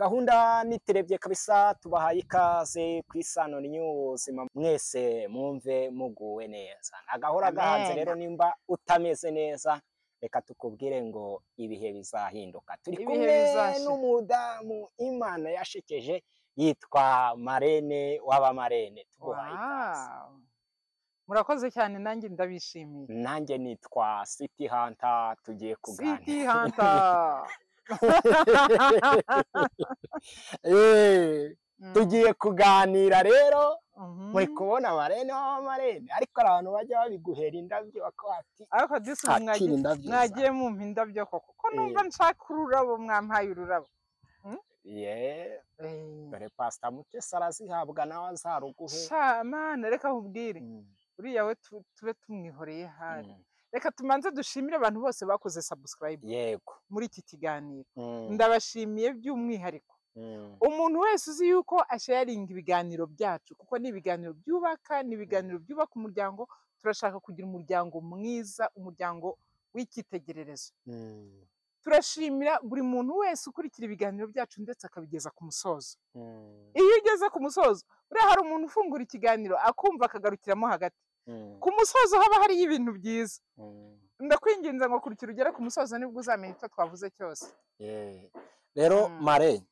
gahunda niterebye kabisa tubahaye ikaze ku Isano News mwese mwumve muguwe neza. Agahora gahanze rero nimba utameze neza reka tukubwire ngo ibihe bizahinduka. Turi kumwe n'umudamu Imana yashekeje yitwa Marene w'abamarene. Tubahaye ikaze. Murakoze cyane nanjye ndabishimiye. Nanjye nitwa City Hunter tugiye kuganira. City Hunter. Tugiye kuganira rero muri kubona Marene w'abamarene ariko abantu bajya babiguhera indabyo bakati ariko disi mwagiye mu indabyo koko numva nshaka ururabo mwampaye ururabo. Dore Pastor Mutesi arazihabwa nawe azaruguhe. Mana reka nkubwire uriya we tube tumwihoreye hari. Reka tumanze dushimire abantu bose bakoze subscribe yego muri iki kiganiro. Ndabashimiye by'umwihariko. Umuntu wese uzi yuko asharinga ibiganiro byacu kuko ni ibiganiro byubaka, ni ibiganiro byubaka umuryango. Turashaka kugira umuryango mwiza, umuryango w'icyitegererezo. Turashimira buri muntu wese ukurikira ibiganiro byacu ndetse akabigeza ku musozo. Iyo ugeze ku musozo uriya hari umuntu ufungura ikiganiro akumva akagarukiramo hagati. Ku musozo haba hari ibintu byiza. Ndakwinginze ngo kurikira ugere ku musozo nibwo uzamenya icyo twavuze cyose. Rero Mare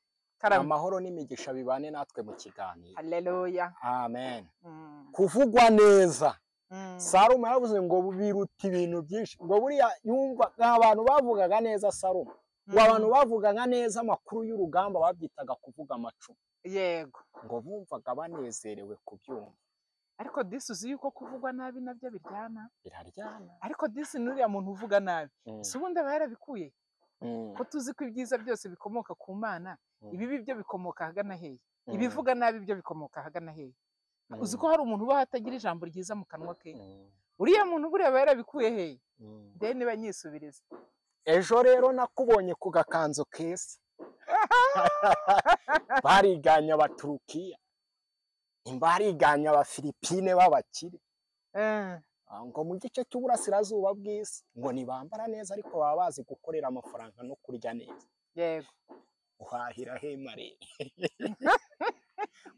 amahoro n'imigisha bibane natwe mu kiganiro. Haleluya. Amen. Kuvugwa neza. Sarume yavuze ngo biruta ibintu byinshi. Ngo buriya yumva abantu bavugaga neza Sarume. Ngo abantu bavugaga neza amakuru y'urugamba babyitaga kuvuga amacu. Yego. Ngo bumvaga banezerewe kubyumva. Ariko disi uzi yuko kuvugwa nabi nabyo biryana. Biraryana. Ariko disi nuriya muntu uvuga nabi. Si ubundi aba yarabikuye. Ko tuzi ko ibyiza byose bikomoka ku Mana. Ibibi byo bikomoka hagana hehe. Ibivuga nabi byo bikomoka hagana hehe. Uzi ko hari umuntu uba hatagira ijambo ryiza mu kanwa ke. Uriya muntu buriya aba yarabikuye hehe. Deni banyisubiriza. Ejo rero nakubonye ku gakanzo keza. Bariganya abaturukiya. Imbariganya abafilipine b'abakire. Ngo mu gice cy'uburasirazuba bw'isi ngo nibambara neza ariko baba bazi gukorera amafaranga no kurya neza. Yego. Uhahira he Mare?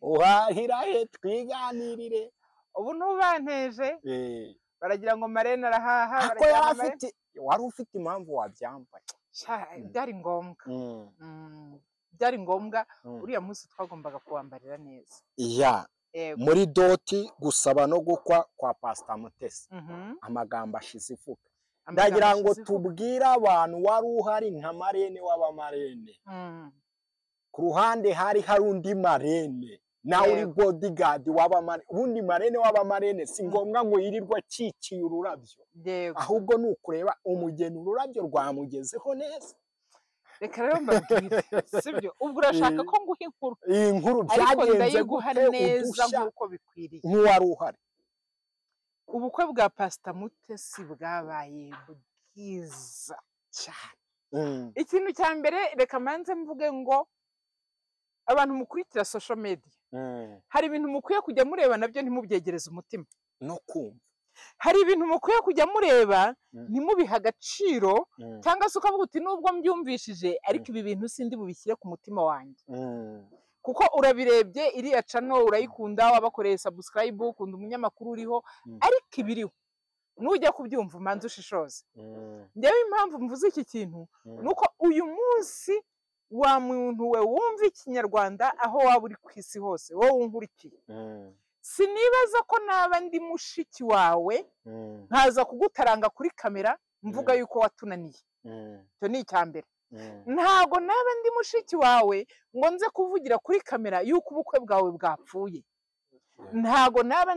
Uhahira he twiganirire? Ubu ntubanteje. Baragira ngo Marene arahaha. Ako yarafite wari ufite impamvu wabyambaye. Byari ngombwa. Byari ngombwa uriya munsi twagombaga kuwambarira neza. Muri doti gusaba no gukwa kwa Pastor Mutesi. Amagambo ashize ivuga. Ndagira ngo tubwire abantu wari uhari nka Marene w'abamarene. Ku ruhande hari undi Marene. Na uri bodyguard w'abamarene. Ubundi Marene w'abamarene si ngombwa ngo yirirwa cikiye ururabyo. Ahubwo nukureba umugeni ururabyo rwamugezeho neza. Reka rero mbabwire sibyo ubwo urashaka ko nguha inkuru. Inkuru byagenze guha neza nkuko bikwiriye. Nkuwari uhari. Ubukwe bwa Pastor Mutesi bwabaye bwiza cyane. Ikintu cya mbere reka manze mvuge ngo abantu mukurikira social media hari ibintu mukwiye kujya mureba nabyo ntimubyegereze umutima no kumva. Hari ibintu mukwiye kujya mureba ntimubiha agaciro cyangwa se ukavuga uti nubwo mbyumvishije ariko ibi bintu sindi bubishyire ku mutima wanjye. Kuko urabirebye iriya channel urayikunda wabakoreye subscribe ukunda umunyamakuru uriho ariko ibiriho nujya kubyumva manze ushishoze. Ndewe impamvu mvuze iki kintu nuko uyu munsi wa muntu we wumva ikinyarwanda aho waba uri ku isi hose wowe unkurikiye. Sinibaza ko naba ndi mushiki wawe nkaza kugutaranga kuri kamera mvuga yuko watunaniye. Cyo ni icyambere. Ntago naba ndi mushiki wawe ngo nze kuvugira kuri kamera yuko ubukwe bwawe bwapfuye. Ntago naba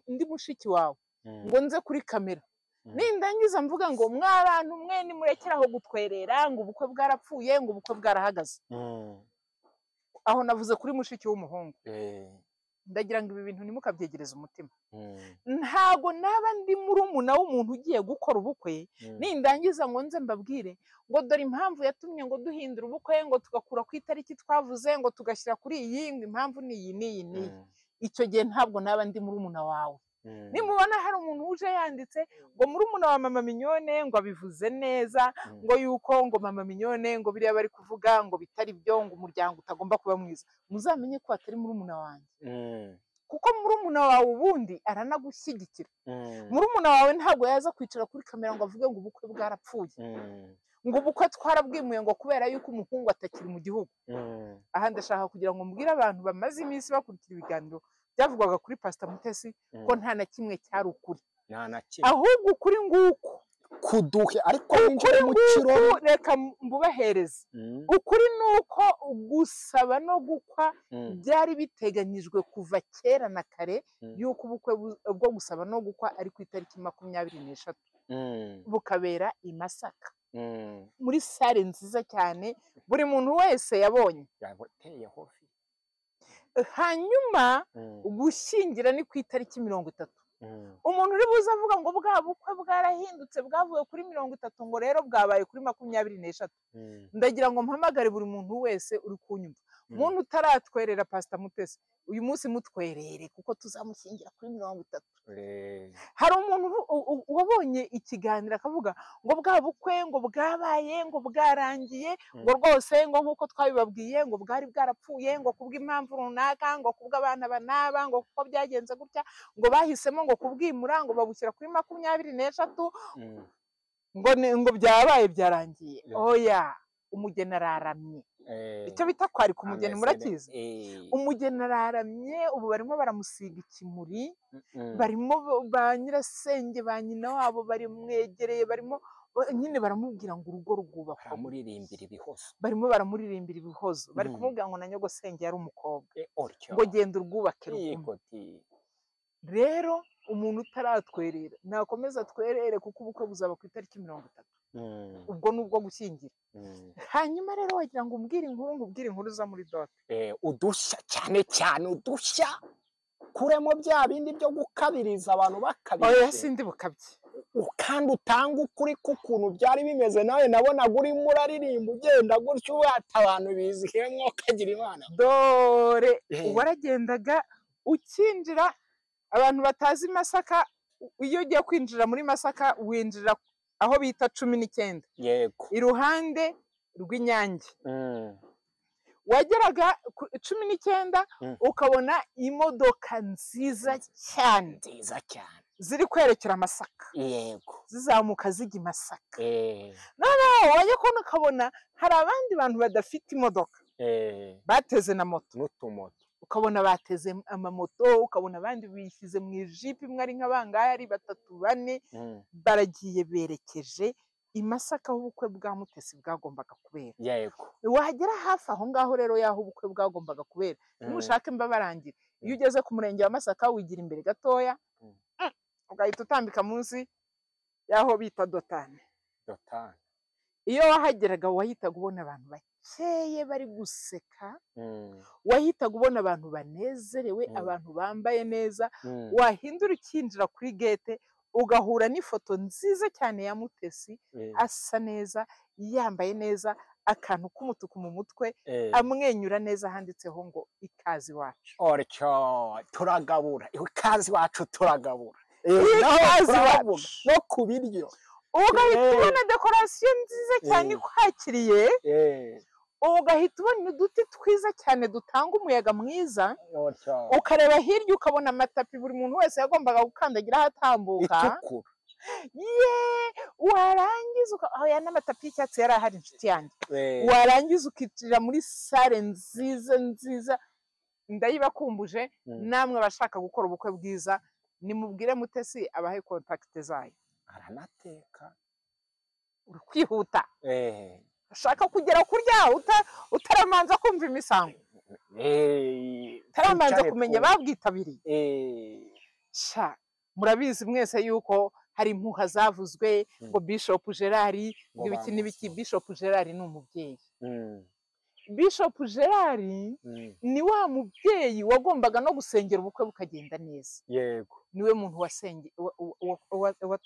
ndi mushiki wawe ngo nze kuri kamera nindangiza mvuga ngo mwabantu mwe ni murekeraho gutwerera ngo ubukwe bwarapfuye ngo ubukwe bwarahagaze. Aho navuze kuri mushiki w'umuhungu. Ndagira ngo ibi bintu nimukabyegereza umutima. Ntago naba ndi murumuna w'umuntu ugiye gukora ubukwe nindangiza ngo nze mbabwire ngo dore impamvu yatumye ngo duhindura ubukwe ngo tugakura ku itariki twavuze ngo tugashyira kuri iyi ngo impamvu ni iyi. Icyo gihe ntabwo naba ndi murumuna wawe. nimubona hari umuntu uje yanditse ngo murumuna wa mama Mignone ngo abivuze neza ngo yuko ngo mama Mignone ngo biriya bari kuvuga ngo bitari byo ngo umuryango utagomba kuba mwiza, muzamenye ko atari murumuna wanjye, kuko murumuna wawe ubundi aranagushyigikira. Murumuna wawe ntabwo yaza kwicara kuri kamera ngo avuge ngo ubukwe bwarapfuye, ngo ubukwe twarabwimuye ngo kubera yuko umuhungu atakiri mu gihugu. Aha ndashaka kugira ngo mbwire abantu bamaze iminsi bakurikira ibiganiro byavugwaga kuri Pastor Mutesi ko nta na kimwe cyari ukuri, ahubwo ukuri nguko kuduhe ariko winjire mu kirori, reka mbubahereze. Ukuri nuko gusaba no gukwa byari biteganyijwe kuva kera na kare yuko ubukwe bwo gusaba no gukwa ari ku itariki 23 bukabera i Masaka muri sare nziza cyane buri muntu wese yabonye. Hanyuma gushyingira ni ku itariki 30. Umuntu uri buze avuga ngo bwa bukwe bwarahindutse bwavuye kuri 30 ngo rero bwabaye kuri 23. Ndagira ngo mpamagare buri muntu wese uri kunyumva, muntu utaratwerera Pastor Mutesi uyu munsi mutwerere kuko tuzamushyingira kuri 30. Hari umuntu wabonye ikiganiro akavuga ngo bwa bukwe ngo bwabaye ngo bwarangiye ngo rwose ngo nkuko twabibabwiye ngo bwari bwarapfuye ngo kubw'impamvu runaka ngo kubw'abana banaba ngo kuko byagenze gutya ngo bahisemo ngo kubwimura ngo babushyira kuri 23 ngo byabaye byarangiye. Oya, umugeni araramye. Icyo bita kwari ku mugeni murakiza. Umugeni araramye, ubu barimo baramusiga ikimuri, barimo ba nyirasenge ba nyina wabo bari mwegereye, barimo nyine baramubwira ngo urugo rwubakwa, barimo baramuririmbira ibihozo, bari kumubwira ngo na nyogosenge yari umukobwa ngo genda urwubake rugume. Rero umuntu utaratwerera nakomeza twerere kuko ubukwe buzaba ku itariki 30. Ubwo nubwo gushyingira. Hanyuma rero wagira ngo umbwire inkuru za muri dote. Udushya cyane cyane udushya kuremo bya bindi byo gukabiriza abantu bakabije. Oya sindi bukabye. Kandi utanga ukuri kukuntu byari bimeze, nawe nabonaga urimo uraririmba ugenda gutyo wata abantu bizihemwe ukagira Imana. Dore waragendaga ukinjira, abantu batazi Masaka, iyo ugiye kwinjira muri Masaka winjira aho bita 19. Yego. Iruhande rw'Inyange. Wageraga 19 ukabona imodoka nziza cyane ziri kwerekera Masaka. Yego. Zizamuka zijya Masaka. Noneho wajya kubona ukabona hari abandi bantu badafite imodoka. Bateze na moto n'utumoto. Ukabona bateze amamoto, ukabona abandi bishyize mu ijipo imwe ari nk'abangahe ari 3 4 baragiye berekeje i Masaka aho ubukwe bwa Mutesi bwagombaga kubera. Yego. Wagera hafi aho ngaho rero yaho ubukwe bwagombaga kubera, nushake mbabarangira, iyo ugeze ku murenge wa Masaka wigira imbere gatoya ugahita utambika munsi yaho bita Dotane. Iyo wahageraga wahitaga ubona abantu bakeye bari guseka, wahitaga ubona abantu banezerewe, abantu bambaye neza, wahindura ukinjira kuri gate ugahura n'ifoto nziza cyane ya Mutesi asa neza, yambaye neza, akantu k'umutuku mu mutwe, amwenyura neza, handitseho ngo ikazi wacu. Orcyo turagabura, ikazi wacu turagabura. Ikazi wacu no kubiryo. Ugahita ubona dekorasiyo nziza cyane ikwakiriye, ugahita ubona uduti twiza cyane dutanga umuyaga mwiza, ukareba hirya ukabona amatapi buri muntu wese yagombaga gukandagira ahatambuka. Warangiza aya n'amatapi y'icyatsi yari ahari inshuti yanjye. Warangiza ukicira muri sare nziza ndayibakumbuje, namwe bashaka gukora ubukwe bwiza nimubwire Mutesi abahe contact zayo. Aranateka uri kwihuta, ashaka kugera kurya utaramanza kumva imisango, utaramanza kumenya babwitabiriye. Murabizi mwese yuko hari impuha zavuzwe ngo Bishop Gerard ngo ibiki n'ibiki. Bishop Gerard ni umubyeyi. Bishop Gerard ni wa mubyeyi wagombaga no gusengera ubukwe bukagenda neza. Yego. Niwe muntu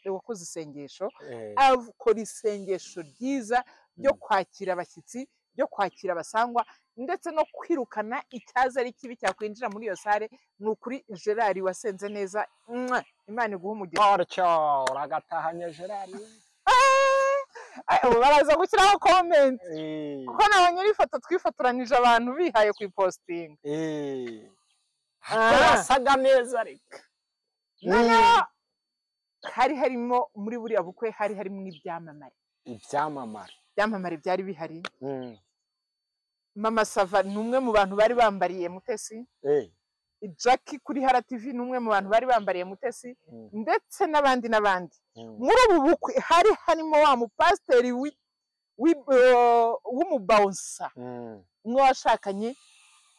wakoze isengesho, akora isengesho ryiza ryo kwakira abashyitsi, yo kwakira abasangwa ndetse no kwirukana icyaza ari kibi cyakwinjira muri iyo sare. Ni ukuri Gerard wasenze neza, Imana iguha umugisha. Uragatahanye Gerard. Baraza gushyiraho comment kuko nabonye iri foto twifotoranije abantu bihaye ku iposting. Arasaga neza reka. Hari harimo muri buriya bukwe hari harimo ibyamamare. Ibyamamare byari bihari. Mama Sava ni umwe mu bantu bari bambariye Mutesi. Jackie kuri Hara TV ni umwe mu bantu bari bambariye Mutesi, ndetse n'abandi. Muri ubu bukwe hari harimo wa mupasiteri w'umubawunsa umwe washakanye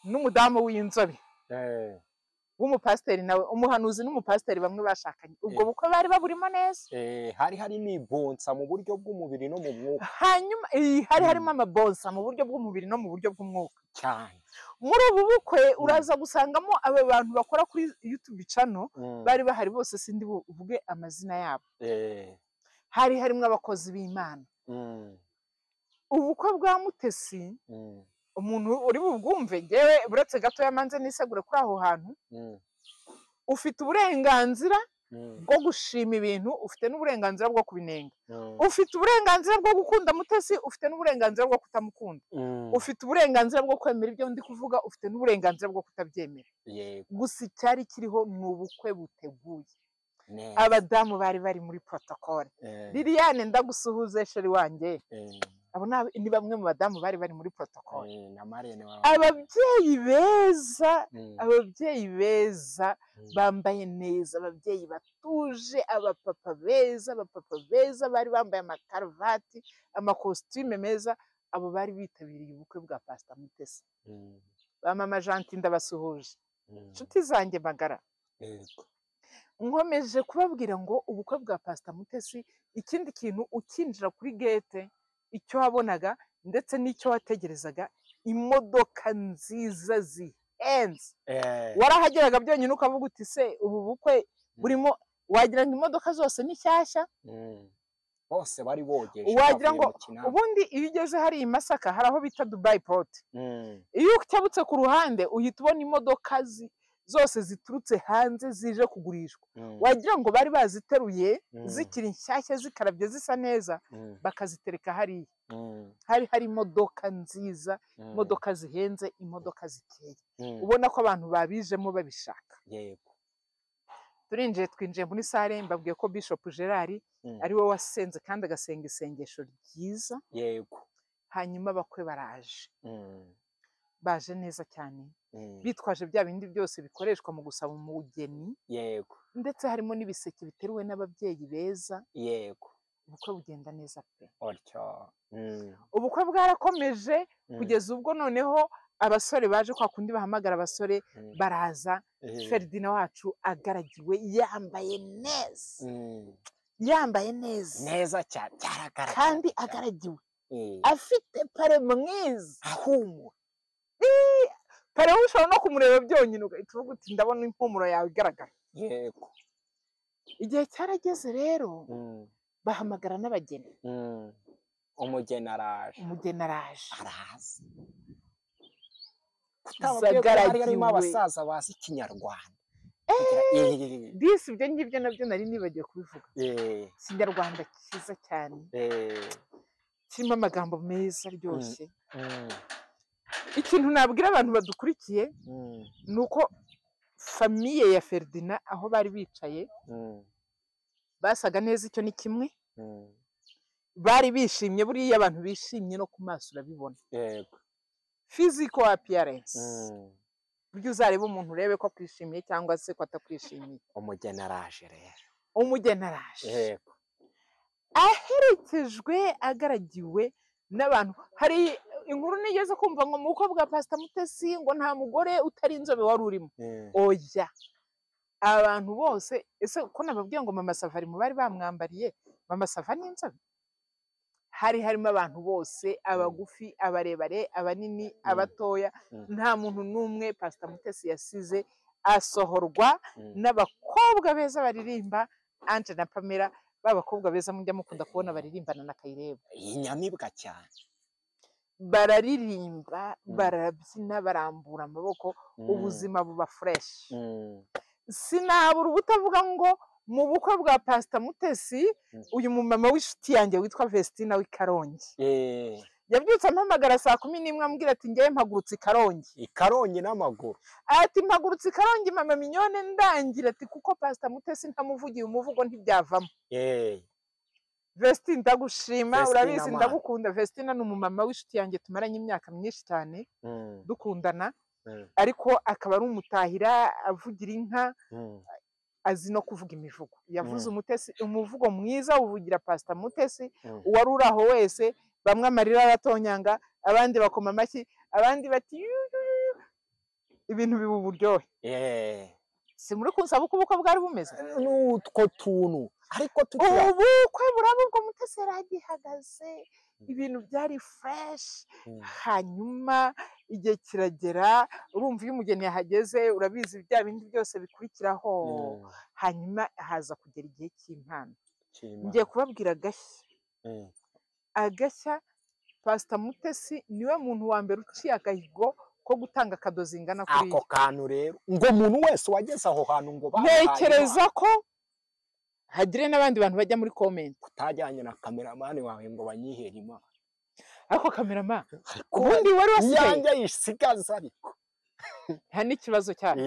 n'umudamu w'inzobe w'umupasiteri nawe, umuhanuzi n'umupasiteri bamwe bashakanye. Ubwo bukwe bari baburimo neza. Hari harimo ibonsa mu buryo bw'umubiri no mu mwuka. Hanyuma hari harimo amabonsa mu buryo bw'umubiri no mu buryo bw'umwuka cyane. Muri ubu bukwe uraza gusangamo aba bantu bakora kuri YouTube channel bari bahari bose, sindi buvuge amazina yabo. Hari harimo abakozi b'Imana. Ubukwe bwa Mutesi umuntu uri bubwumve, ngewe buretse gato yamanze nisegure kuri aho hantu. Ufite uburenganzira bwo gushima ibintu, ufite n'uburenganzira bwo kubinenga. Ufite uburenganzira bwo gukunda Mutesi, ufite n'uburenganzira bwo kutamukunda. Ufite uburenganzira bwo kwemera ibyo ndi kuvuga, ufite n'uburenganzira bwo kutabyemera. Gusa icyari kiriho ni ubukwe buteguye. Abadamu bari bari muri protocole. Liliane ndagusuhuze sheri wanjye. Abo ni bamwe mu badamu bari bari muri protocole. Ababyeyi beza bambaye neza, ababyeyi batuje, abapapa beza bari bambaye amakaruvati, amakositime meza. Abo bari bitabiriye ubukwe bwa Pastor Mutesi. Ba mama Janti ndabasuhuje, inshuti zanjye magara. Nkomeje kubabwira ngo ubukwe bwa Pastor Mutesi, ikindi kintu ukinjira kuri gate icyo wabonaga ndetse n'icyo wategerezaga, imodoka nziza zihenze. Warahageraga byonyine ukavuga uti se ubu bukwe burimo, wagira ngo imodoka zose ni nshyashya. Bose bari bogeje. Wagira ngo ubundi iyo ugeze hari i Masaka hari aho bita Dubai Port. Iyo ucyabutse ku ruhande uhita ubona imodoka zose ziturutse hanze zije kugurishwa. Wagira ngo bari baziteruye zikiri nshyashya zikarabye zisa neza, bakazitereka hariya. Hari imodoka nziza, imodoka zihenze, imodoka zikeye. Ubona ko abantu babijemo babishaka. Twinjiye muri sare, mbabwiye ko Bishop Gerard ari we wasenze kandi agasenga isengesho ryiza. Hanyuma abakwe baraje. Baje neza cyane. Bitwaje bya bindi byose bikoreshwa mu gusaba umugeni. Ndetse harimo n'ibiseke biteruwe n'ababyeyi beza. Ubukwe bugenda neza pe. Ubukwe bwarakomeje kugeza ubwo noneho abasore baje, kwa kundi bahamagara abasore baraza. Ferdinand wacu agaragiwe, yambaye neza cyane, kandi agaragiwe, afite pare mwiza, ahumura. Pare ushobora no kumureba byonyine ugahita uvuga uti ndabona impumuro yawe igaragara. Igihe cyarageze rero bahamagara n'abageni. Umugeni araje. Araza. Harimo abasaza bazi Ikinyarwanda. Disi ibyo ngibyo nabyo nari nibagiye kubivuga. Ikinyarwanda cyiza cyane, kirimo amagambo meza aryoshye. Ikintu nabwira abantu badukurikiye ni uko famiye ya Ferdinand aho bari bicaye basaga neza. Icyo ni kimwe. Bari bishimye, buriya abantu bishimye no ku maso urabibona. Physical appearance. Buryo uzareba umuntu urebe ko kwishimiye cyangwa se ko atakwishimiye. Umugeni araje rero. Aherekejwe, agaragiwe n'abantu. Hari inkuru nigeze kumva ngo mu bukwe bwa Pastor Mutesi ngo nta mugore utari inzobe wari urimo. Oya, abantu bose. Ese ko nababwiye ngo Mama Safari mu bari bamwambariye, Mama Safari ni inzobe. Harimo abantu bose, abagufi, abarebare, abanini, abatoya. Nta muntu n'umwe Pastor Mutesi yasize. Asohorwa n'abakobwa beza baririmba, Ange na Pamela. Babakobwa beza mujya mukunda kubona baririmbana na Kayireba. Inyamibwa cyane. bararirimba barabyina barambura amaboko ubuzima buba fresh. Sinabura ubutavuga ngo mu bukwe bwa Pastor Mutesi uyu mumama w'inshuti yanjye witwa Vestina w'Ikarongi yabyutse ampamagara saa 11 ambwira ati ngiye mpagurutse Ikarongi n'amaguru ati mpagurutse Ikarongi mama minyone ndangira ati kuko Pastor Mutesi ntamuvugiye umuvugo ntibyavamo. Vestina ndagushima urabizi ndagukunda. Vestina ni umumama w'inshuti yanjye tumaranye imyaka myinshi cyane dukundana ariko akaba ari umutahira avugira inka azi no kuvuga imivugo. Yavuze Umutesi umuvugo mwiza uvugira Pastor Mutesi uwari uraho wese bamwe amarira aratonyanga abandi bakoma amashyi abandi bati ibintu bibu buryohe. Si muri kunsaba uko ubukwe bwari bumeze n'utwo tuntu ariko ubukwe buraba ubwo Mutesi yaragihagaze ibintu byari fresh. Hanyuma igihe kiragera urumva iyo umugeni yahageze urabizi bya bindi byose bikurikiraho. Hanyuma haza kugera igihe cy'impano. Ngiye kubabwira agashya Pastor Mutesi niwe muntu wa mbere uciye agahigo ko gutanga kado zingana kuri ako kantu rero ngo umuntu wese wageze aho hantu ngo ntekereza ko hagire n'abandi bantu bajya muri comment utajyanye na cameraman wawe ngo banyihere imana. Ariko cameraman ubundi wari wasigaye yanjye yisigaza ariko nta n'ikibazo cyane.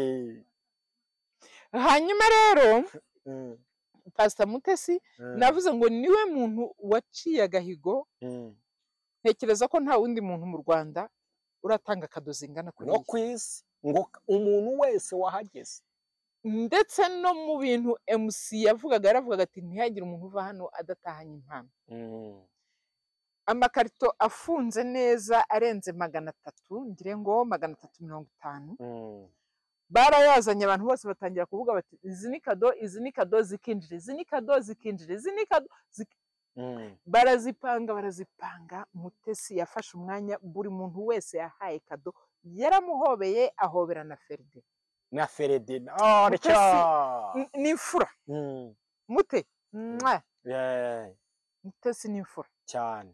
Hanyuma rero Pastor Mutesi navuze ngo niwe muntu waciye agahigo. Ntekereza ko nta wundi muntu mu Rwanda uratanga kado zingana kuri no kwisi ngo umuntu wese wahageze ndetse no mu bintu MC yaravugaga ati ntihagire umuntu uva hano adatahanye impano. Amakarito afunze neza arenze 300 ngire ngo 350 barayazanye abantu bose batangira kuvuga bati izi ni kado zikinjire izi ni kado zikinjire izi ni kado barazipanga. Mutesi yafashe umwanya buri muntu wese yahaye kado yaramuhobeye ahobera na Feride ni imfura Mutesi ni imfura cyane.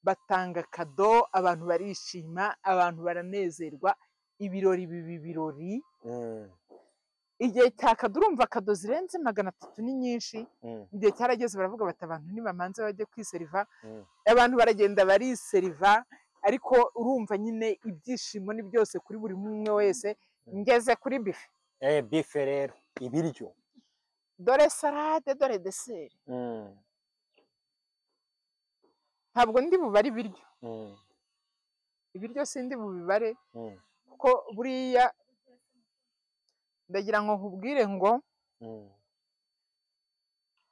batanga kado abantu barishima abantu baranezerwa ibirori birori. Igihe cya kado urumva kado zirenze 300 ni nyinshi. Igihe cyarageze baravuga bati abantu nibamanze bajye kwiseriva. Abantu baragenda bariseriva ariko urumva nyine ibyishimo ni byose kuri buri umwe wese. Ngeze kuri bife bife rero ibiryo dore salade dore dessert. Ntabwo ndi bubare ibiryo sindi bubibare kuko buriya ndagira ngo nkubwire ngo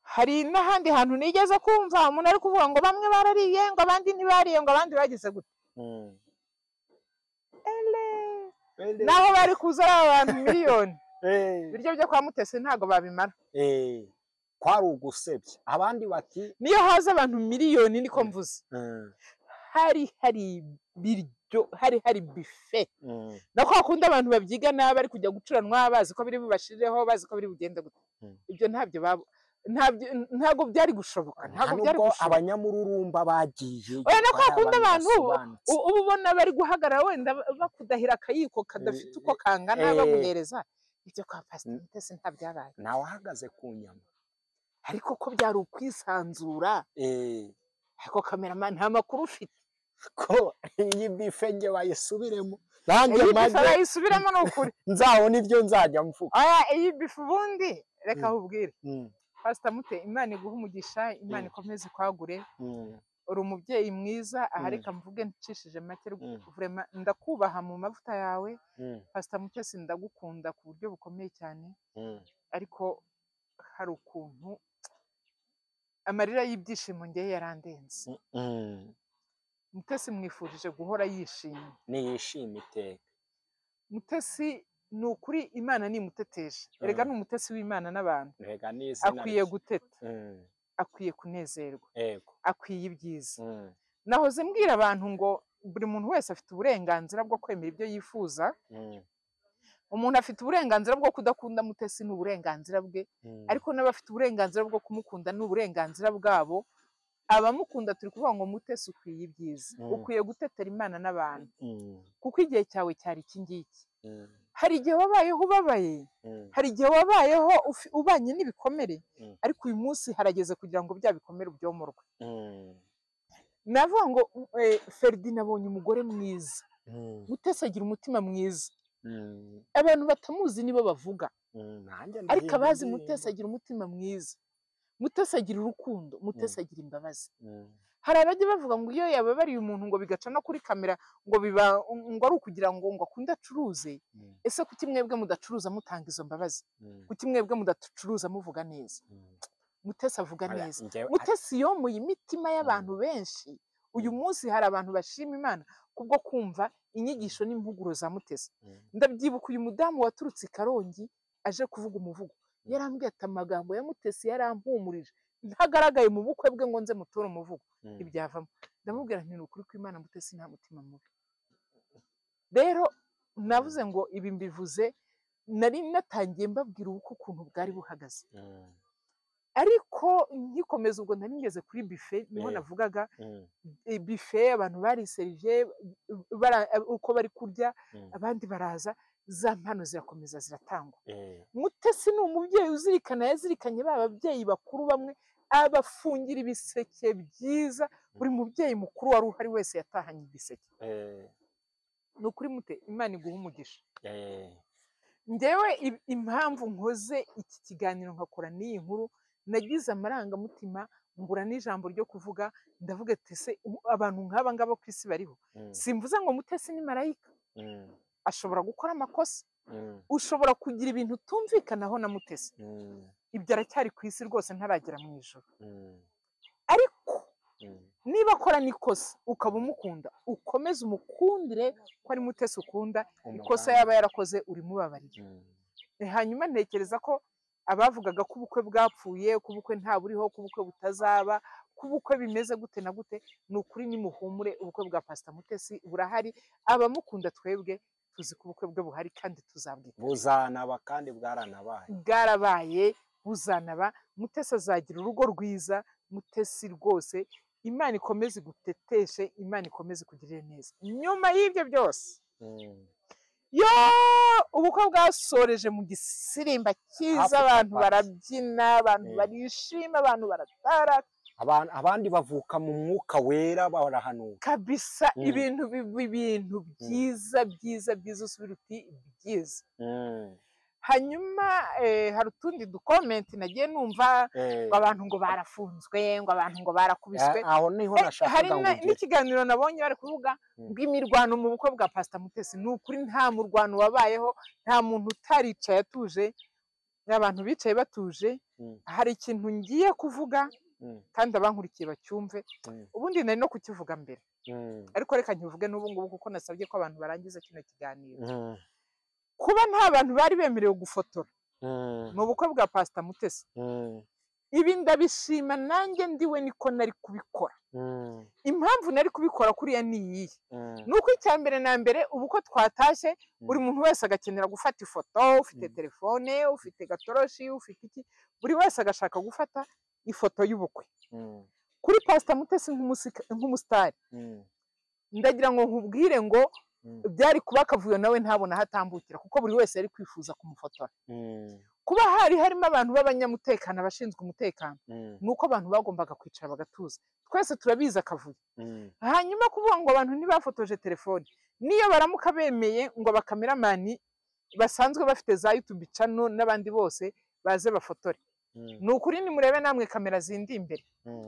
hari n'ahandi hantu nigeze kumva umuntu ari kuvuga ngo bamwe barariye ngo abandi ntibariye ngo abandi bagize gute. Naho bari kuza abantu miliyoni ibiryo byo kwa Mutesi ntago babimara. Kwari ugusebye abandi bati niyo haza abantu miliyoni niko mvuze. Hari biryo hari buffet nako akunda abantu babyiga nabi ari kujya gucuranwa bazi ko biri bubashirireho bazi ko biri bugende gute. Ibyo ntabwo byari gushoboka. Abanyamururumba bagiye nako akunda abantu ubu ubona bari guhagarara wenda bakudahira akayiko kadafite uko kangana baguhereza. Ibyo kwa Pastor Mutesi ntabyabaye. Nawe ahagaze ku nyama ariko ko byari ukwisanzura. Ariko cameraman nta makuru ufite ko iyi bife nge bayisubiremo nanjye bayisubiremo n'ukuri nzabona ibyo nzajya mvuga. Iyi bife ubundi reka ubwire Pastor Mutesi Imana iguha umugisha Imana ikomeze kwagure. Uri umubyeyi mwiza ahareka mvuge ncishije make vraiment ndakubaha mu mavuta yawe. Pastor Mutesi ndagukunda ku buryo bukomeye cyane ariko hari ukuntu amarira y'ibyishimo ngiye yarandenze. Mutesi mwifurije guhora yishimye niyishime iteka. Mutesi ni ukuri Imana nimuteteje erega ni Umutesi w'Imana n'abantu akwiye guteta akwiye kunezerwa akwiye ibyiza. Nahoze mbwira abantu ngo buri muntu wese afite uburenganzira bwo kwemera ibyo yifuza. Umuntu afite uburenganzira bwo kudakunda Mutesi n'uburenganzira bwe ariko n'abafite uburenganzira bwo kumukunda n'uburenganzira bwabo. abamukunda turi kuvuga ngo Mutesi ukwiye ibyiza, ukwiye gutetera Imana n'abantu, kuko igihe cyawe cyari iki ngiki. Hari igihe wabayeho ubabaye, hari igihe wabayeho ubanye n'ibikomere, ariko uyu munsi harageze kugira ngo bya bikomere byomorwe. Navuga ngo Ferdinand abonye umugore mwiza, Mutesi agira umutima mwiza. Abantu batamuzi nibo bavuga, ariko abazi Mutesi agira umutima mwiza, Mutesi agira urukundo, Mutesi agira imbabazi. Hari abajya bavuga ngo iyo yababariye umuntu ngo bigaca no kuri kamera ngo biba ngo ari ukugira ngo akunde acuruze. Ese kuki mwebwe mudacuruza mutanga izo mbabazi? Kuki mwebwe mudacuruza muvuga neza? Mutesi avuga neza. Mutesi yomuye imitima y'abantu benshi. Uyu munsi hari abantu bashima Imana kubwo kumva inyigisho n'impuguro za Mutesi. Ndabyibuka uyu mudamu waturutse i Karongi aje kuvuga umuvugo, yarambwiye ati amagambo ya Mutesi yarampumurije, ntagaragaye mu bukwe bwe ngo nze muture umuvugo ibyavamo. Ndamubwira nti ukuri kw'Imana Mutesi nta mutima mubi. Rero navuze ngo ibi mbivuze nari natangiye mbabwira uko ukuntu bwari buhagaze, ariko nkikomeza ubwo nari ngeze kuri buffet niho navugaga buffet abantu bari serivye uko bari kurya abandi baraza, za mpano zirakomeza ziratangwa. Mutesi ni umubyeyi uzirikana, yazirikanye bababyeyi bakuru bamwe abafungira ibiseke byiza, buri mubyeyi mukuru wari uhari wese yatahanye ibiseke. Ni ukuri Mute, Imana iguha umugisha. Njyewe impamvu nkoze iki kiganiro nkakora n'iyi nkuru, nagize amarangamutima mbura n'ijambo ryo kuvuga. Ndavuga ati se abantu nk'aba ngaba ku isi bariho? Simvuze ngo Mutesi ni marayika, ashobora gukora amakosa, ushobora kugira ibintu utumvikanaho na Mutesi, ibyo aracyari ku isi rwose ntaragera mu ijoro. Ariko niba akora n'ikosa ukaba umukunda, ukomeze umukundire ko ari Mutesi ukunda, ikosa yaba yarakoze urimubabarira. Hanyuma ntekereza ko abavugaga ko ubukwe bwapfuye, ko ubukwe nta buriho, ko ubukwe butazaba, ko ubukwe bimeze gute na gute, ni ukuri nimuhumure, ubukwe bwa Pastor Mutesi burahari. Abamukunda twebwe tuzi ko ubukwe bwe buhari kandi tuzabwita. Buzanaba kandi bwaranabaye. Bwarabaye, buzanaba. Mutesi azagira urugo rwiza. Mutesi rwose Imana ikomeze guteteshe, Imana ikomeze kugirira neza. Nyuma y'ibyo byose yo ubukwe bwasoreje mu gisirimba cyiza, abantu barabyina, abantu barishima, abantu baratara, abandi bavuka mu mwuka wera barahanuka kabisa. ibintu byiza byiza byiza, usubira uti byiza. Hanyuma hari utundi dukomenti nagiye numva ngo abantu ngo barafunzwe, ngo abantu ngo barakubiswe. Aho niho nashakaga ngo n'ikiganiro nabonye bari kuvuga ngo imirwano mu bukwe bwa Pastor Mutesi. Ni ukuri nta murwano wabayeho, nta muntu utaricaye atuje, abantu bicaye batuje. Hari ikintu ngiye kuvuga kandi abankurikiye bacyumve, ubundi nari no kukivuga mbere, ariko reka nkivuge n'ubu ngubu kuko nasabye ko abantu barangiza kino kiganiro. Kuba nta bantu bari bemerewe gufotora mu bukwe bwa Pastor Mutesi, ibi ndabishima, nanjye ndiwe niko nari kubikora. Impamvu nari kubikora kuriya ni iyi, nuko icya mbere na mbere ubukwe twatashye buri muntu wese agakenera gufata ifoto, ufite telefone, ufite gatoroshi, ufite iki, buri wese agashaka gufata ifoto y'ubukwe. Kuri Pastor Mutesi nk'umusitari, ndagira ngo nkubwire ngo byari kuba akavuyo nawe ntabona hatambukira, kuko buri wese yari kwifuza kumufotora. Kuba harimo abantu b'abanyamutekano, abashinzwe umutekano, nuko abantu bagombaga kwicara bagatuza. Twese turabizi akavuyo. Hanyuma kuvuga ngo abantu ntibafotoje telefone, niyo baramuka bemeye ngo abakameramani basanzwe bafite za YouTube channel n'abandi bose baze bafotore, ni ukuri nimurebe namwe kamera zindi imbere,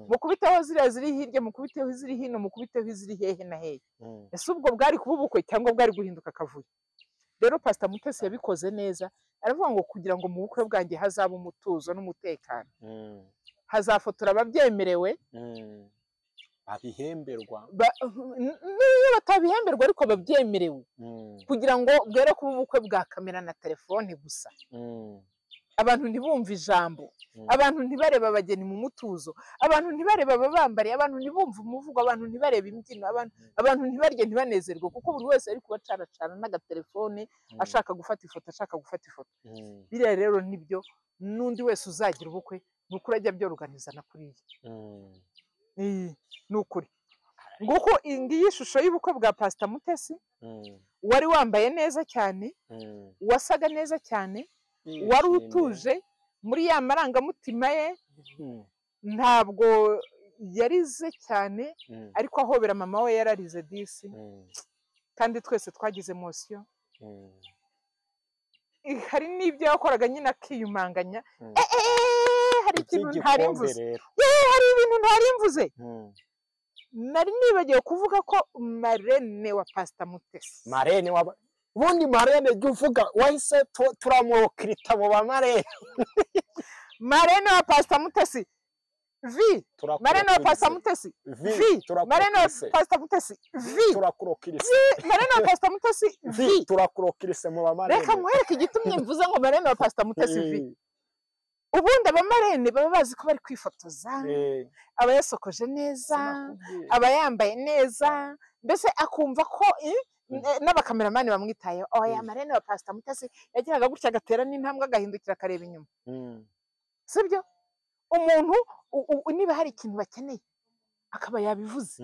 mukubiteho ziriya ziri hirya, mukubiteho iziri hino, mukubiteho iziri hehe na hehe. Ese ubwo bwari kuba ubukwe cyangwa bwari guhinduka akavuyo? Rero Pastor Mutesi yabikoze neza, aravuga ngo kugira ngo mu bukwe bwanjye hazaba umutuzo n'umutekano, hazafotora ababyemerewe, abihemberwa, niyo batabihemberwa ariko babyemerewe, kugira ngo bwere kuba ubukwe bwa kamera na telefone gusa. Abantu ntibumve ijambo, abantu ntibareba abageni mu mutuzo, abantu ntibareba ababambariye, abantu ntibumve umuvugo, abantu ntibareba imbyino, abantu ntibarye ntibanezerwe, kuko buri wese ari kubacaracara n'agatelefone ashaka gufata ifoto. Biriya rero nibyo n'undi wese uzagira ubukwe ni ukuri ajya byorganiza na kuriya. ni ukuri nguko ngiyi shusho y'ubukwe bwa Pastor Mutesi wari wambaye neza cyane wasaga neza cyane wari utuje muri ya marangamutima ye ntabwo yarize cyane ariko ahobera mama we yararize disi kandi twese twagize emotion hari n'ibyo yakoraga nyine akiyumanganya hari ikintu ntari mvuze hari ibintu ntari mvuze nari nibagiwe kuvuga ko marene wa Pastor Mutesi marene wa ubundi marene jya uvuga wahise turamukirita mu ba marene marene wa Pastor Mutesi vi marene wa Pastor Mutesi vi marene wa Pastor Mutesi vi turakurokirise marene wa Pastor Mutesi vi turakurokirise mu ba marene reka mwereke igitumye mvuze ngo marene wa Pastor Mutesi vi ubundi abamarene baba bazi ko bari kwifotoza aba yasokoje neza aba yambaye neza mbese akumva ko n'abakameramani bamwitaye oya marene wa Pastor Mutesi yagiraga gutya agatera n'intambwe agahindukira akareba inyuma sibyo umuntu niba hari ikintu bakeneye akaba yabivuze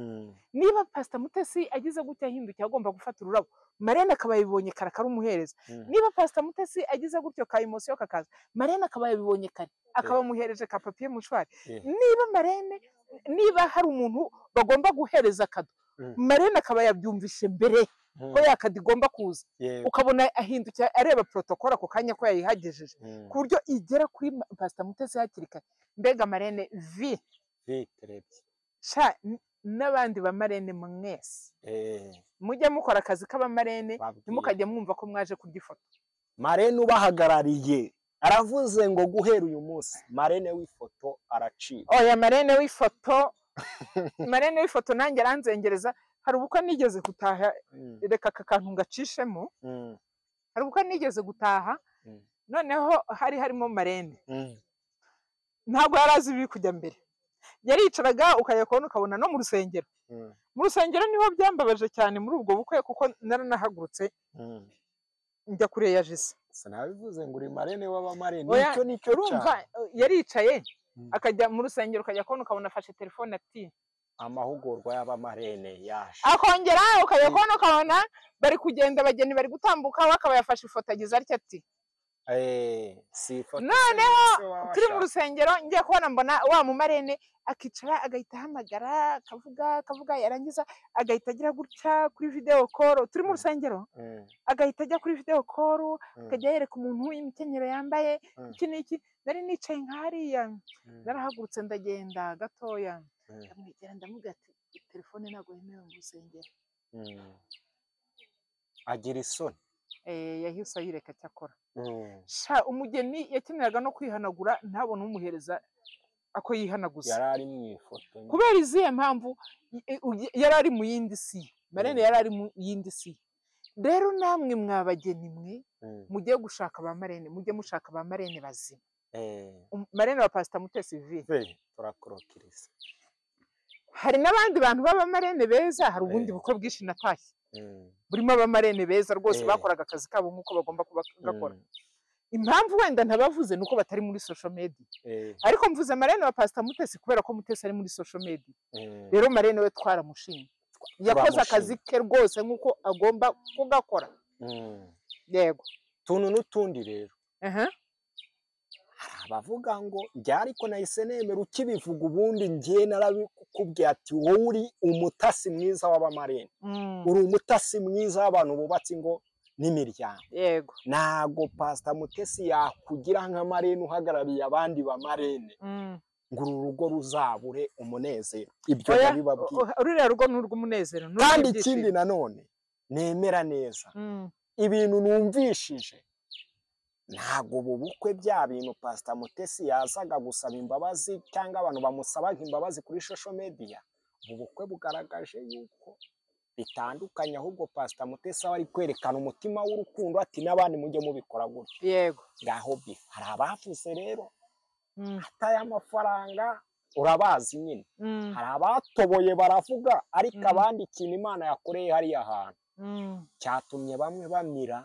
niba Pastor Mutesi agize gutya ahindukiye agomba gufata ururabo marene akaba yabibonye kare umuhereza niba Pastor Mutesi agize gutyo ka emotion kakaza marene akaba yabibonye kare akaba muhereje ka papier mushwari niba marene niba hari umuntu bagomba guhereza kado marene akaba yabyumvishe mbere ko yakadi igomba kuza ukabona ahindukiye areba protocol ako kanya ko yayihagejeje ku buryo igera kuri Pastor Mutesi hakiri kare mbega marene vi n'abandi bamarene mwese mujye mukora akazi k'abamarene ntimukajye mwumva ko mwaje kurya ifoto marene ubahagarariye aravuze ngo guhera uyu munsi marene w'ifoto aracika oya marene w'ifoto nanjye aranzengereza hari ubukwe nigeze gutaha reka aka kantu ngacishemo hari ubukwe nigeze gutaha noneho harimo marene ntabwo yari azi ibiri kujya mbere yaricaraga ukajya kubona ukabona no mu rusengero niho byambabaje cyane muri ubwo bukwe kuko naranahagurutse njya kure ya Jesse sinabivuze ngo uri marene w'abamarene nicyo urumva yaricaye akajya mu rusengero ukajya kubona ukabona afashe telefone ati amahugurwa y'abamarene yaje akongera ukajya kubona ukabona bari kugenda abageni bari gutambuka akaba yafashe ifoto agize atya ati noneho turi mu rusengero ngiye kubona mbona wa mumarene akicara agahita ahamagara akavuga yarangiza agahita agira gutya kuri video call turi mu rusengero agahita ajya kuri video call akajya yereka umuntu imikenyero yambaye iki n'iki nari nicaye nkariya narahagurutse ndagenda gatoya ndamwegera ndamubwira ati telefone ntabwo yemewe mu rusengero agira isoni yahise ayireka cyakora umugeni yakeneraga no kwihanagura ntabone umuhereza ako yihanaguza yari ari mu ifoto kubera izihe mpamvu yari ari mu yindi si marene yari ari mu yindi si rero namwe mwabageni mwe mujye gushaka ba marene mujye mushaka ba marene bazima marene wa Pastor Mutesi vi turakurokiriza hari n'abandi bantu b'abamarene beza hari ubundi bukwe bwinshi natashye burimo abamarene beza rwose bakoraga akazi kabo nk'uko bagomba kuba gakora impamvu wenda ntabavuze nuko batari muri social media ariko mvuze marene wa Pastor Mutesi kubera ko Mutesi ari muri social media rero marene we twaramushimye yakoze akazi ke rwose nk'uko agomba kugakora yego tuntu n'utundi rero abavuga ngo njye ariko nahise nemera ukibivuga ubundi njye narabikubwiye ati wowe uri umutasi mwiza w'abamarene uri umutasi mwiza w'abantu bubatse ingo n'imiryango yego ntago Pastor Mutesi yakugira nka marene uhagarariye abandi bamarene ngo uru rugo ruzabure umunezero ibyo nabibabwiye ruriya rugo ni urw'umunezero kandi ikindi nanone nemera neza ibintu numvishije ntago ubu bukwe bya bintu Pastor Mutesi yazaga gusaba imbabazi cyangwa abantu bamusabaga imbabazi kuri social media ubu bukwe bugaragaje yuko bitandukanye ahubwo Pastor Mutesi ari kwerekana umutima w'urukundo ati n'abandi mujye mubikora gutyo yego ngaho hari abavuze rero ataye amafaranga urabazi nyine hari abatoboye baravuga ariko abandi ikintu Imana yakoreye hariya hantu cyatumye bamwe bamira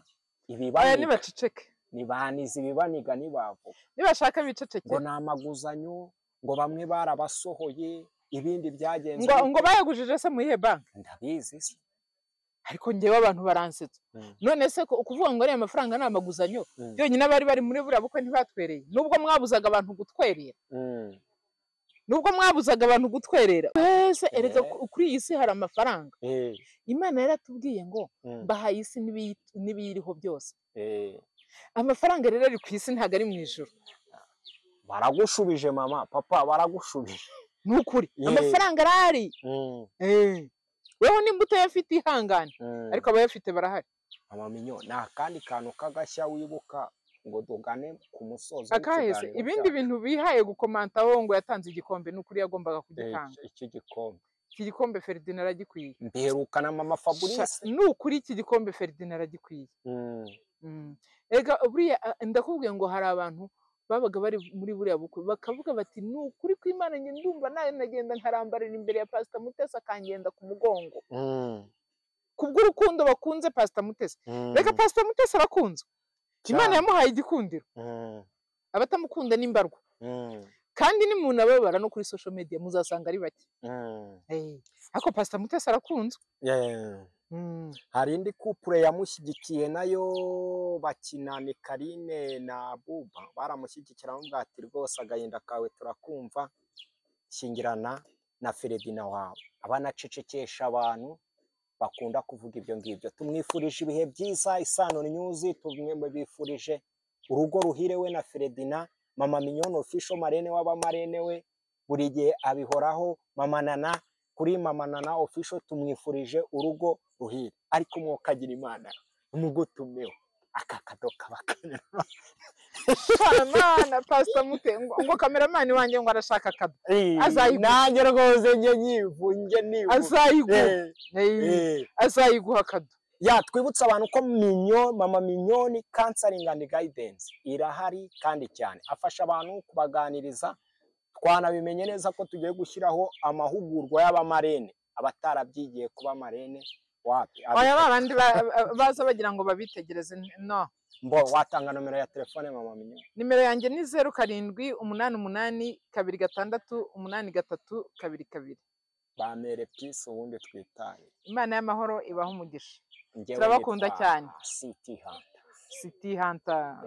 ibibaniga nibaceceke nibaniza ibibaniga nibavuga nibashaka biceceke ngo namaguzanyo ngo bamwe barabasohoye ibindi byagenze ngo bayagujije se mu ihe banki ndabizi se ariko ngewe abantu baransetsa none se kuvuga ngo ariya mafaranga ni amaguzanyo yonyine bari muri buriya bukwe ntibatwereye nubwo mwabuzaga abantu gutwerera wese erega kuri iyi si hari amafaranga Imana yaratubwiye ngo mbahaye isi n'ibiyiriho byose amafaranga rero ari ku isi ntabwo ari mu ijuru baragushubije mama papa baragushubije ni ukuri amafaranga arahari weho nimba utayafite ihangane ariko abayafite barahari mama minyo ni akandi kantu k'agashya wibuka ngo dugane ku musozi akahese ibindi bintu bihaye gukomantaho ngo yatanze igikombe n'ukuri yagombaga kugitanga iki gikombe Ferdinand aragikwiye mberukana mama Fabrice n'ukuri iki gikombe Ferdinand aragikwiye ega buriya ndakubwiye ngo hari abantu babaga bari muri buriya bukwe bakavuga bati n'ukuri kw'Imana nge ndumva nayo nagenda nkarambarira imbere ya Pastor Mutesi akangenda ku mugongo kubw'urukundo bakunze Pastor Mutesi reka Pastor Mutesi arakunzwe Imana yamuhaye igikundiro abatamukunda n'imbarwa kandi ni umuntu ababara no kuri social media muzasanga ari bake ariko Pastor Mutesi arakunzwe hari indi couple yamushyigikiye nayo bakinane Karine na Buba baramushyigikira bamubwira ati rwose agahinda kawe turakumva shingirana na Ferdinand wawe abanacecekesha abantu bakunda kuvuga ibyo ngibyo tumwifurije ibihe byiza Isano News tumwe bifurije urugo ruhire we na Ferdinand mama Mignone official marene w'abamarene we buri gihe abihoraho mama Nana kuri mama Nana official tumwifurije urugo ruhire ariko mwokagira Imana umugutumeho akakadoka bakanira Mana Pastor Mute ngo cameraman wanjye ngo arashaka kado nanjye rwose nge nyivunge niba azayiguha kado twibutsa abantu ko mama Mignone counseling and guidance irahari kandi cyane afasha abantu kubaganiriza twanabimenye neza ko tugiye gushyiraho amahugurwa y'abamarene abatarabyigiye kuba marene wapi oya babandi baza bagira ngo babitegereze no mbo watanga nomero ya telefone mama Mignone nimero yanjye ni 0788 bamere peace ubundi twitaye Imana y'amahoro ibaho umugisha turabakunda cyane City Hunter